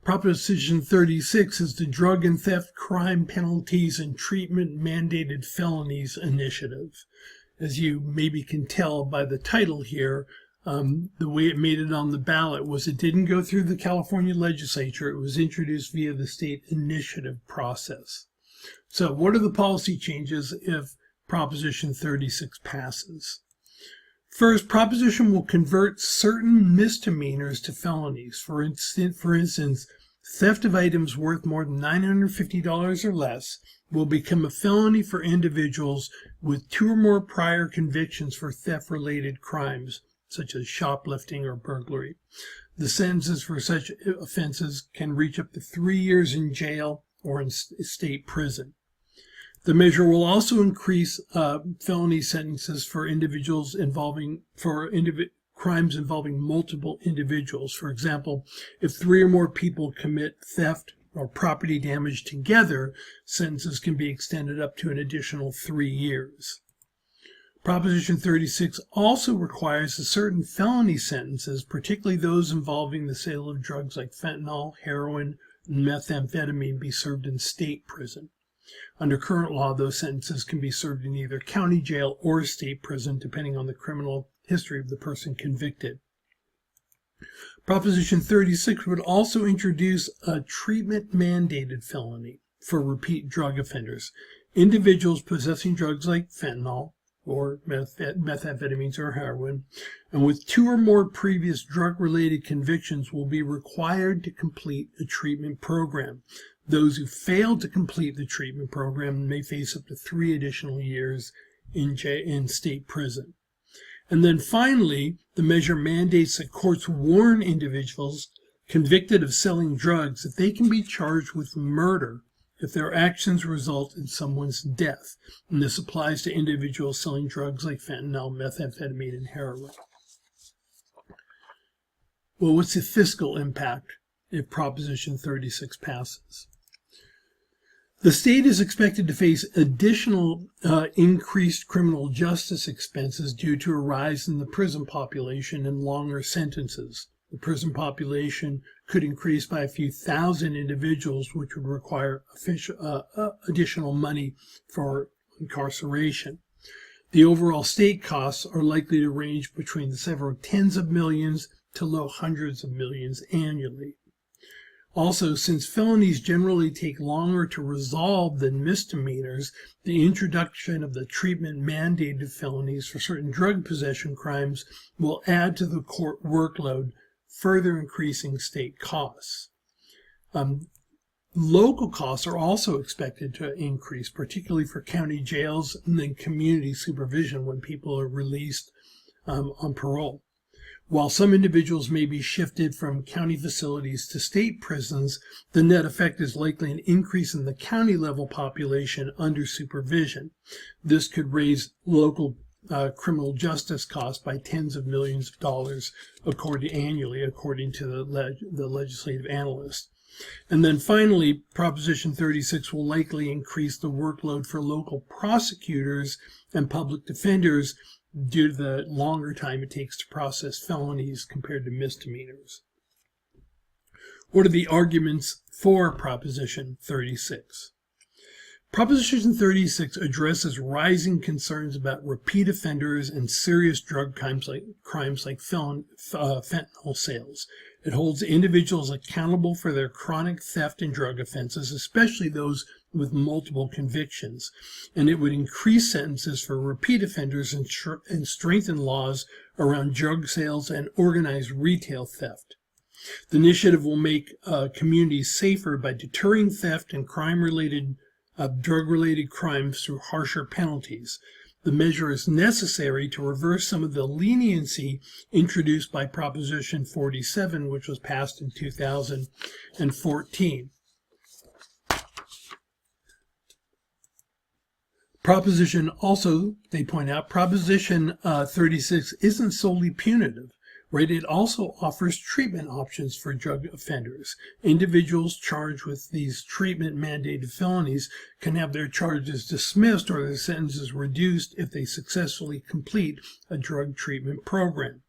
Proposition 36 is the Drug and Theft Crime Penalties and Treatment Mandated Felonies Initiative. As you maybe can tell by the title here, the way it made it on the ballot was it didn't go through the California legislature. It was introduced via the state initiative process. So what are the policy changes if Proposition 36 passes? First, Proposition will convert certain misdemeanors to felonies. For instance, theft of items worth more than $950 or less will become a felony for individuals with 2 or more prior convictions for theft-related crimes, such as shoplifting or burglary. The sentences for such offenses can reach up to 3 years in jail or in state prison. The measure will also increase felony sentences for individuals crimes involving multiple individuals. For example, if 3 or more people commit theft or property damage together, sentences can be extended up to an additional 3 years. Proposition 36 also requires that certain felony sentences, particularly those involving the sale of drugs like fentanyl, heroin, and methamphetamine, be served in state prison. Under current law, those sentences can be served in either county jail or state prison, depending on the criminal history of the person convicted. Proposition 36 would also introduce a treatment-mandated felony for repeat drug offenders. Individuals possessing drugs like fentanyl or methamphetamines or heroin, and with 2 or more previous drug-related convictions will be required to complete a treatment program. Those who fail to complete the treatment program may face up to 3 additional years in state prison. And then finally, the measure mandates that courts warn individuals convicted of selling drugs that they can be charged with murder if their actions result in someone's death. And this applies to individuals selling drugs like fentanyl, methamphetamine, and heroin. Well, what's the fiscal impact if Proposition 36 passes? The state is expected to face additional increased criminal justice expenses due to a rise in the prison population and longer sentences. The prison population could increase by a few thousand individuals, which would require additional money for incarceration. The overall state costs are likely to range between several tens of millions to low hundreds of millions annually. Also, since felonies generally take longer to resolve than misdemeanors, the introduction of the treatment-mandated felonies for certain drug possession crimes will add to the court workload, further increasing state costs. Local costs are also expected to increase, particularly for county jails and then community supervision when people are released on parole. While some individuals may be shifted from county facilities to state prisons, the net effect is likely an increase in the county-level population under supervision. This could raise local criminal justice costs by tens of millions of dollars annually, according to the legislative analyst. And then finally, Proposition 36 will likely increase the workload for local prosecutors and public defenders due to the longer time it takes to process felonies compared to misdemeanors. What are the arguments for Proposition 36? Proposition 36 addresses rising concerns about repeat offenders and serious drug crimes like fentanyl sales. It holds individuals accountable for their chronic theft and drug offenses, especially those with multiple convictions, and it would increase sentences for repeat offenders and strengthen laws around drug sales and organized retail theft. The initiative will make communities safer by deterring theft and drug-related crimes through harsher penalties. The measure is necessary to reverse some of the leniency introduced by Proposition 47, which was passed in 2014. They point out, Proposition 36 isn't solely punitive, right? It also offers treatment options for drug offenders. Individuals charged with these treatment-mandated felonies can have their charges dismissed or their sentences reduced if they successfully complete a drug treatment program.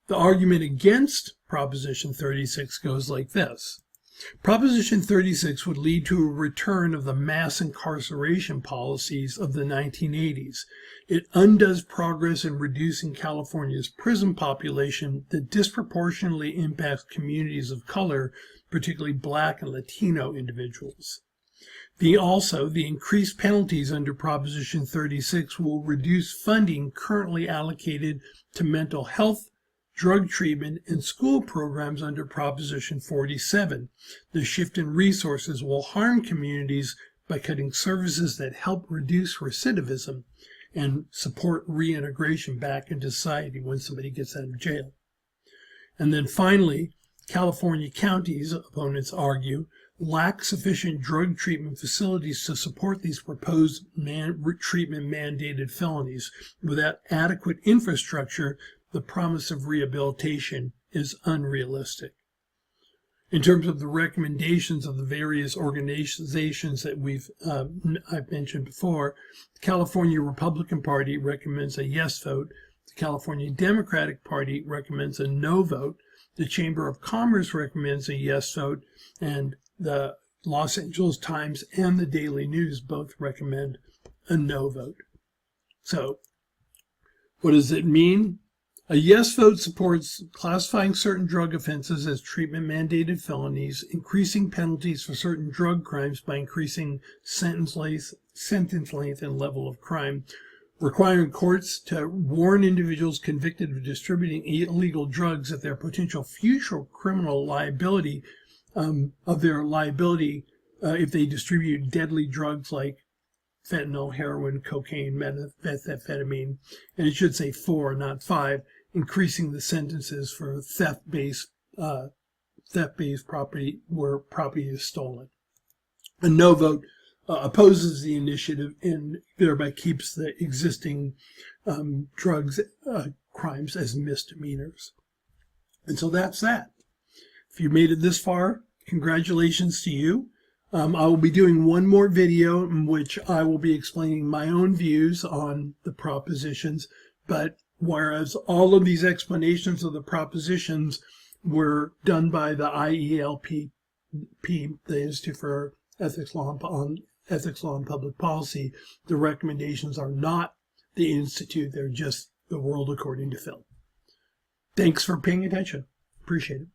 The argument against Proposition 36 goes like this. Proposition 36 would lead to a return of the mass incarceration policies of the 1980s. It undoes progress in reducing California's prison population that disproportionately impacts communities of color, particularly Black and Latino individuals. The increased penalties under Proposition 36 will reduce funding currently allocated to mental health, drug treatment, and school programs under Proposition 47. The shift in resources will harm communities by cutting services that help reduce recidivism and support reintegration back into society when somebody gets out of jail. And then finally, California counties, opponents argue, lack sufficient drug treatment facilities to support these proposed treatment mandated felonies. Without adequate infrastructure, the promise of rehabilitation is unrealistic. In terms of the recommendations of the various organizations that I've mentioned before, the California Republican Party recommends a yes vote. The California Democratic Party recommends a no vote. The Chamber of Commerce recommends a yes vote, and the Los Angeles Times and the Daily News both recommend a no vote. So, what does it mean? A yes vote supports classifying certain drug offenses as treatment-mandated felonies, increasing penalties for certain drug crimes by increasing sentence length and level of crime, requiring courts to warn individuals convicted of distributing illegal drugs of their potential future criminal liability, if they distribute deadly drugs like fentanyl, heroin, cocaine, methamphetamine, and it should say 4, not 5, increasing the sentences for theft-based property where property is stolen. A no vote opposes the initiative and thereby keeps the existing drugs crimes as misdemeanors. And so that's that. If you made it this far, congratulations to you. I will be doing one more video in which I will be explaining my own views on the propositions, but whereas all of these explanations of the propositions were done by the IELP, the Institute for Ethics, Law and Public Policy, the recommendations are not the Institute, they're just the world according to Phil. Thanks for paying attention. Appreciate it.